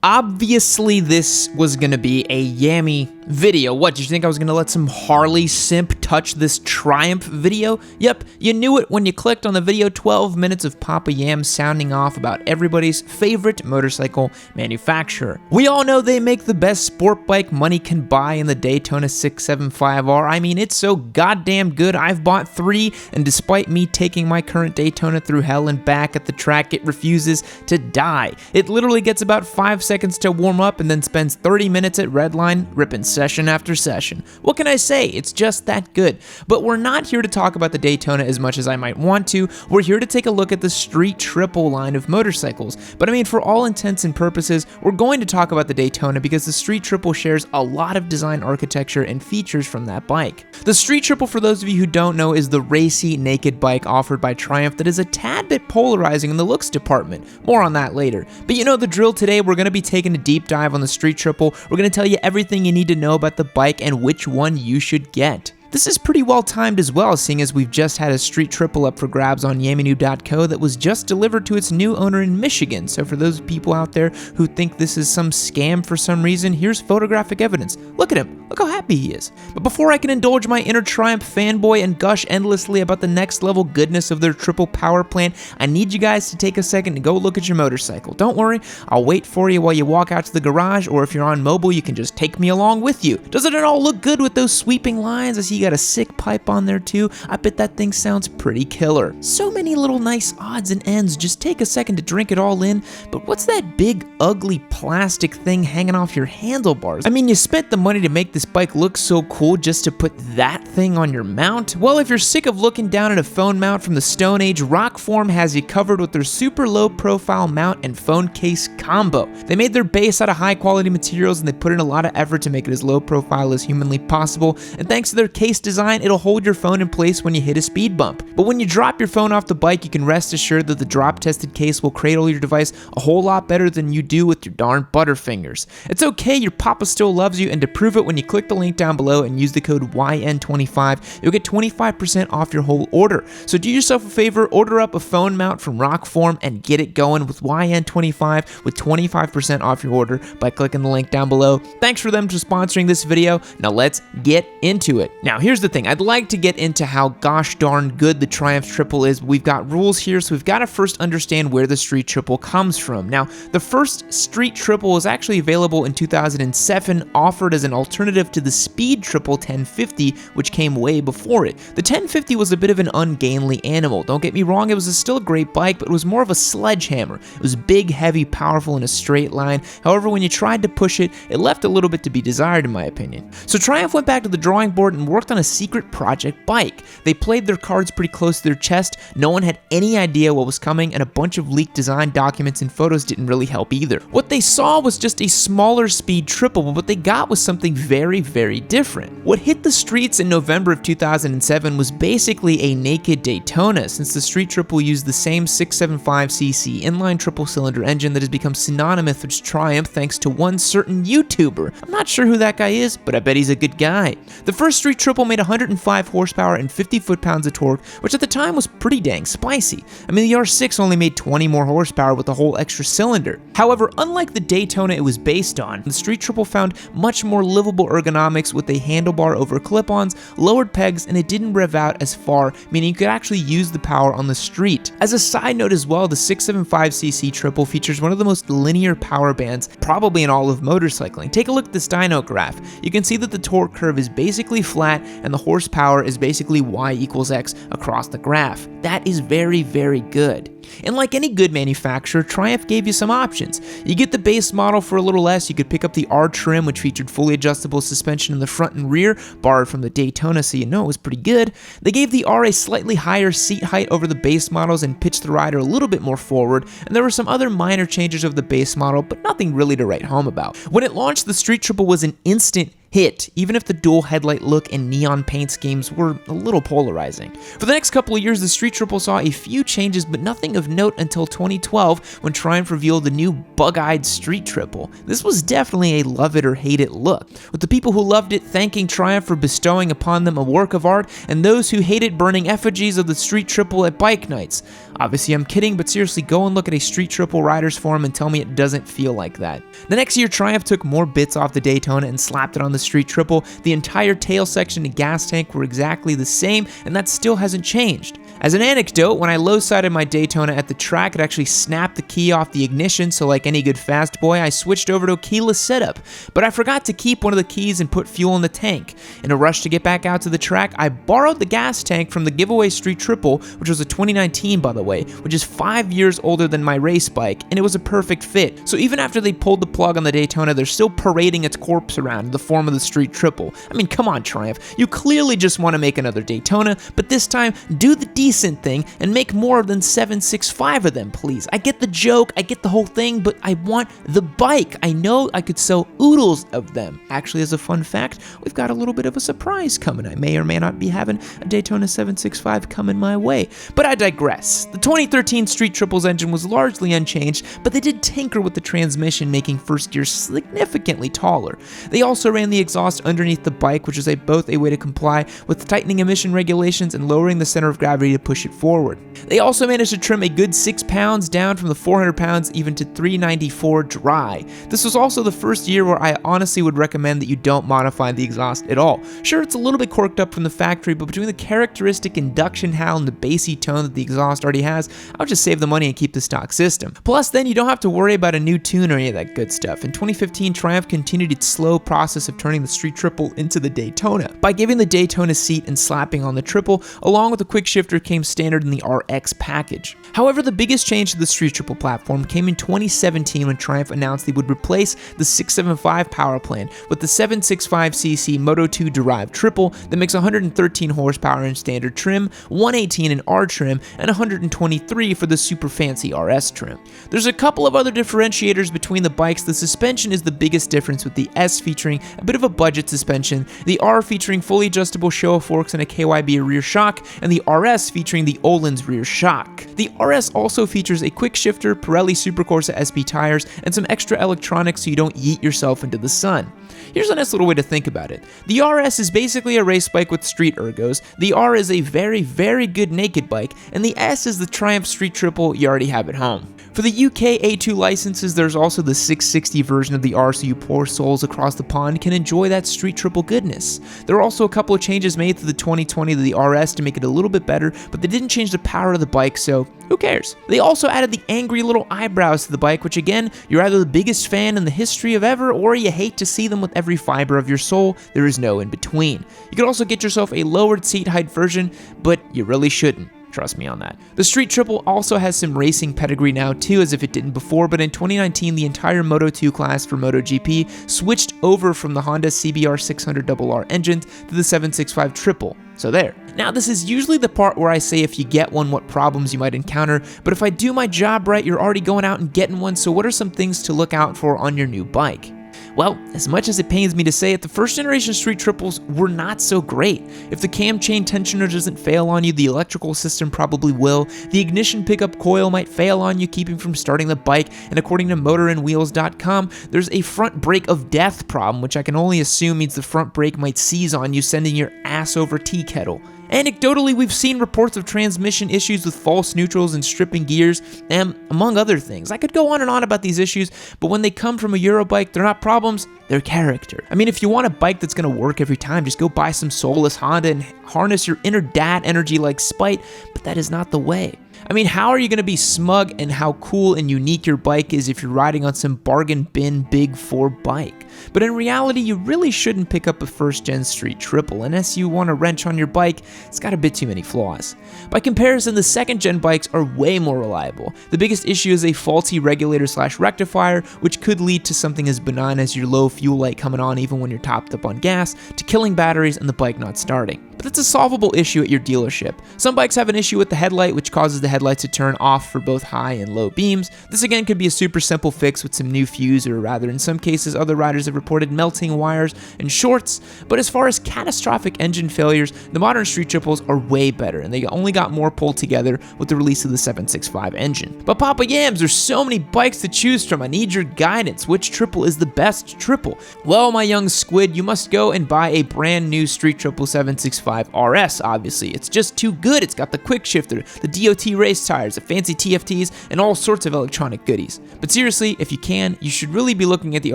Obviously, this was gonna be a Yammie video. What, did you think I was gonna let some Harley simp touch this Triumph video? Yep, you knew it when you clicked on the video. 12 minutes of Papa Yam sounding off about everybody's favorite motorcycle manufacturer. We all know they make the best sport bike money can buy in the Daytona 675R. I mean, it's so goddamn good. I've bought 3, and despite me taking my current Daytona through hell and back at the track, it refuses to die. It literally gets about 5 seconds to warm up and then spends 30 minutes at Redline ripping session after session. What can I say? It's just that good. But we're not here to talk about the Daytona as much as I might want to. We're here to take a look at the Street Triple line of motorcycles. But I mean, for all intents and purposes, we're going to talk about the Daytona because the Street Triple shares a lot of design architecture and features from that bike. The Street Triple, for those of you who don't know, is the racy naked bike offered by Triumph that is a tad bit polarizing in the looks department. More on that later. But you know the drill. Today we're going to be taking a deep dive on the Street Triple. We're going to tell you everything you need to know about the bike and which one you should get. This is pretty well timed as well, seeing as we've just had a Street Triple up for grabs on YammieNoob.co that was just delivered to its new owner in Michigan. So for those people out there who think this is some scam for some reason, here's photographic evidence. Look at him. Look how happy he is. But before I can indulge my inner Triumph fanboy and gush endlessly about the next level goodness of their triple power plant, I need you guys to take a second to go look at your motorcycle. Don't worry, I'll wait for you while you walk out to the garage, or if you're on mobile, you can just take me along with you. Doesn't it all look good with those sweeping lines? I see you got a sick pipe on there too. I bet that thing sounds pretty killer. So many little nice odds and ends. Just take a second to drink it all in. But what's that big ugly plastic thing hanging off your handlebars? I mean, you spent the money to make this bike look so cool just to put that thing on your mount? Well, if you're sick of looking down at a phone mount from the Stone Age, Rockform has you covered with their super low profile mount and phone case combo. They made their base out of high quality materials and they put in a lot of effort to make it as low profile as humanly possible. And thanks to their case design, it'll hold your phone in place when you hit a speed bump. But when you drop your phone off the bike, you can rest assured that the drop tested case will cradle your device a whole lot better than you do with your darn butterfingers. It's okay, your papa still loves you, and to prove it, when you click the link down below and use the code YN25, you'll get 25% off your whole order. So do yourself a favor, order up a phone mount from Rockform and get it going with YN25 with 25% off your order by clicking the link down below. Thanks for them for sponsoring this video. Now let's get into it. Now here's the thing, I'd like to get into how gosh darn good the Triumph Triple is. We've got rules here, so we've got to first understand where the Street Triple comes from. Now, the first Street Triple was actually available in 2007, offered as an alternative to the Speed Triple 1050, which came way before it. The 1050 was a bit of an ungainly animal. Don't get me wrong, it was still a great bike, but it was more of a sledgehammer. It was big, heavy, powerful in a straight line. However, when you tried to push it, it left a little bit to be desired in my opinion. So Triumph went back to the drawing board and worked on a secret project bike. They played their cards pretty close to their chest. No one had any idea what was coming, and a bunch of leaked design documents and photos didn't really help either. What they saw was just a smaller Speed Triple, but what they got was something very, very different. What hit the streets in November of 2007 was basically a naked Daytona, since the Street Triple used the same 675cc inline triple cylinder engine that has become synonymous with Triumph thanks to one certain YouTuber. I'm not sure who that guy is, but I bet he's a good guy. The first Street Triple made 105 horsepower and 50 foot-pounds of torque, which at the time was pretty dang spicy. I mean, the R6 only made 20 more horsepower with a whole extra cylinder. However, unlike the Daytona it was based on, the Street Triple found much more livable ergonomics with a handlebar over clip-ons, lowered pegs, and it didn't rev out as far, meaning you could actually use the power on the street. As a side note as well, the 675cc Triple features one of the most linear power bands probably in all of motorcycling. Take a look at this dyno graph. You can see that the torque curve is basically flat and the horsepower is basically Y equals X across the graph. That is very, very good. And like any good manufacturer, Triumph gave you some options. You get the base model for a little less. You could pick up the R trim, which featured fully adjustable suspension in the front and rear, borrowed from the Daytona, so you know it was pretty good. They gave the R a slightly higher seat height over the base models and pitched the rider a little bit more forward, and there were some other minor changes of the base model, but nothing really to write home about. When it launched, the Street Triple was an instant hit, even if the dual headlight look and neon paint schemes were a little polarizing. For the next couple of years, the Street Triple saw a few changes, but nothing of note until 2012 when Triumph revealed the new bug-eyed Street Triple. This was definitely a love it or hate it look, with the people who loved it thanking Triumph for bestowing upon them a work of art, and those who hated burning effigies of the Street Triple at bike nights. Obviously I'm kidding, but seriously go and look at a Street Triple Riders forum and tell me it doesn't feel like that. The next year, Triumph took more bits off the Daytona and slapped it on the Street Triple. The entire tail section and gas tank were exactly the same, and that still hasn't changed. As an anecdote, when I low-sided my Daytona at the track, it actually snapped the key off the ignition, so like any good fast boy, I switched over to a keyless setup. But I forgot to keep one of the keys and put fuel in the tank. In a rush to get back out to the track, I borrowed the gas tank from the giveaway Street Triple, which was a 2019 by the way, which is 5 years older than my race bike, and it was a perfect fit. So even after they pulled the plug on the Daytona, they're still parading its corpse around in the form of the Street Triple. I mean, come on, Triumph. You clearly just want to make another Daytona, but this time, do the decent thing and make more than 765 of them, please. I get the joke, I get the whole thing, but I want the bike. I know I could sell oodles of them. Actually, as a fun fact, we've got a little bit of a surprise coming. I may or may not be having a Daytona 765 coming my way, but I digress. The 2013 Street Triple's engine was largely unchanged, but they did tinker with the transmission, making first gear significantly taller. They also ran the exhaust underneath the bike, which is both a way to comply with tightening emission regulations and lowering the center of gravity to push it forward. They also managed to trim a good 6 pounds down from the 400 pounds even to 394 dry. This was also the first year where I honestly would recommend that you don't modify the exhaust at all. Sure, it's a little bit corked up from the factory, but between the characteristic induction howl and the bassy tone that the exhaust already has, I'll just save the money and keep the stock system. Plus, then you don't have to worry about a new tune or any of that good stuff. In 2015, Triumph continued its slow process of turning the Street Triple into the Daytona. By giving the Daytona seat and slapping on the Triple, along with the quick shifter came standard in the RX package. However, the biggest change to the Street Triple platform came in 2017 when Triumph announced they would replace the 675 power plant with the 765cc Moto2 derived Triple that makes 113 horsepower in standard trim, 118 in R trim, and 123 for the super fancy RS trim. There's a couple of other differentiators between the bikes. The suspension is the biggest difference, with the S featuring a bit of a budget suspension, the R featuring fully adjustable Showa forks and a KYB rear shock, and the RS featuring the Öhlins rear shock. The RS also features a quick shifter, Pirelli Supercorsa SB tires, and some extra electronics so you don't yeet yourself into the sun. Here's a nice little way to think about it. The RS is basically a race bike with street ergos, the R is a very, very good naked bike, and the S is the Triumph Street Triple you already have at home. For the UK A2 licenses, there's also the 660 version of the R, so you poor souls across the pond can enjoy that Street Triple goodness. There are also a couple of changes made to the 2020 to the RS to make it a little bit better, but they didn't change the power of the bike, so who cares? They also added the angry little eyebrows to the bike, which again, you're either the biggest fan in the history of ever, or you hate to see them with every fiber of your soul. There is no in between. You could also get yourself a lowered seat height version, but you really shouldn't. Trust me on that. The Street Triple also has some racing pedigree now too, as if it didn't before, but in 2019 the entire Moto2 class for MotoGP switched over from the Honda CBR 600RR engine to the 765 Triple. So there. Now this is usually the part where I say if you get one what problems you might encounter, but if I do my job right, you're already going out and getting one, so what are some things to look out for on your new bike? Well, as much as it pains me to say it, the first generation Street Triples were not so great. If the cam chain tensioner doesn't fail on you, the electrical system probably will. The ignition pickup coil might fail on you, keeping from starting the bike, and according to motorandwheels.com, there's a front brake of death problem, which I can only assume means the front brake might seize on you, sending your ass over tea kettle. Anecdotally, we've seen reports of transmission issues with false neutrals and stripping gears, and among other things. I could go on and on about these issues, but when they come from a Eurobike, they're not problems, they're character. I mean, if you want a bike that's gonna work every time, just go buy some soulless Honda and harness your inner dad energy like spite, but that is not the way. I mean, how are you going to be smug and how cool and unique your bike is if you're riding on some bargain bin Big 4 bike? But in reality, you really shouldn't pick up a first-gen Street Triple unless you want a wrench on your bike. It's got a bit too many flaws. By comparison, the second-gen bikes are way more reliable. The biggest issue is a faulty regulator/rectifier, which could lead to something as benign as your low fuel light coming on even when you're topped up on gas, to killing batteries and the bike not starting. But that's a solvable issue at your dealership. Some bikes have an issue with the headlight, which causes the headlights to turn off for both high and low beams. This again could be a super simple fix with some new fuse, or rather in some cases other riders have reported melting wires and shorts. But as far as catastrophic engine failures, the modern Street Triples are way better, and they only got more pulled together with the release of the 765 engine. But Papa Yams, there's so many bikes to choose from. I need your guidance. Which Triple is the best Triple? Well, my young squid, you must go and buy a brand new Street Triple 765 RS5 RS, obviously. It's just too good. It's got the quick shifter, the DOT race tires, the fancy TFTs, and all sorts of electronic goodies. But seriously, if you can, you should really be looking at the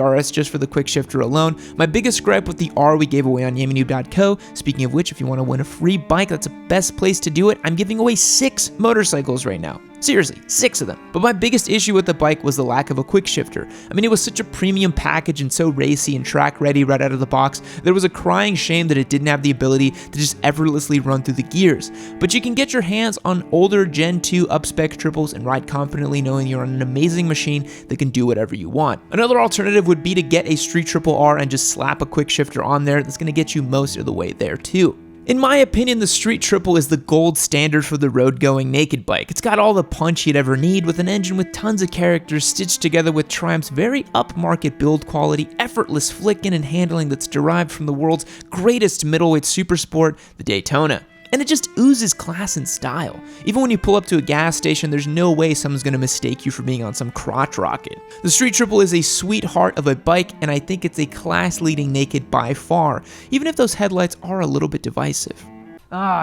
RS just for the quick shifter alone. My biggest gripe with the R we gave away on YammieNoob.co, speaking of which, if you want to win a free bike, that's the best place to do it. I'm giving away 6 motorcycles right now. Seriously, 6 of them. But my biggest issue with the bike was the lack of a quick shifter. I mean, it was such a premium package and so racy and track ready right out of the box. There was a crying shame that it didn't have the ability to just effortlessly run through the gears. But you can get your hands on older Gen 2 up-spec triples and ride confidently knowing you're on an amazing machine that can do whatever you want. Another alternative would be to get a Street Triple R and just slap a quick shifter on there. That's going to get you most of the way there too. In my opinion, the Street Triple is the gold standard for the road-going naked bike. It's got all the punch you'd ever need, with an engine with tons of characters stitched together with Triumph's very upmarket build quality, effortless flick-in and handling that's derived from the world's greatest middleweight supersport, the Daytona. And it just oozes class and style. Even when you pull up to a gas station, there's no way someone's gonna mistake you for being on some crotch rocket. The Street Triple is a sweetheart of a bike, and I think it's a class-leading naked by far, even if those headlights are a little bit divisive.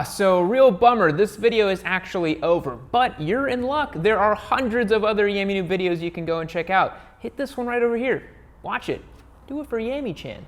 So real bummer, this video is actually over, but you're in luck. There are hundreds of other Yammie Noob videos you can go and check out. Hit this one right over here. Watch it. Do it for Yammie-chan.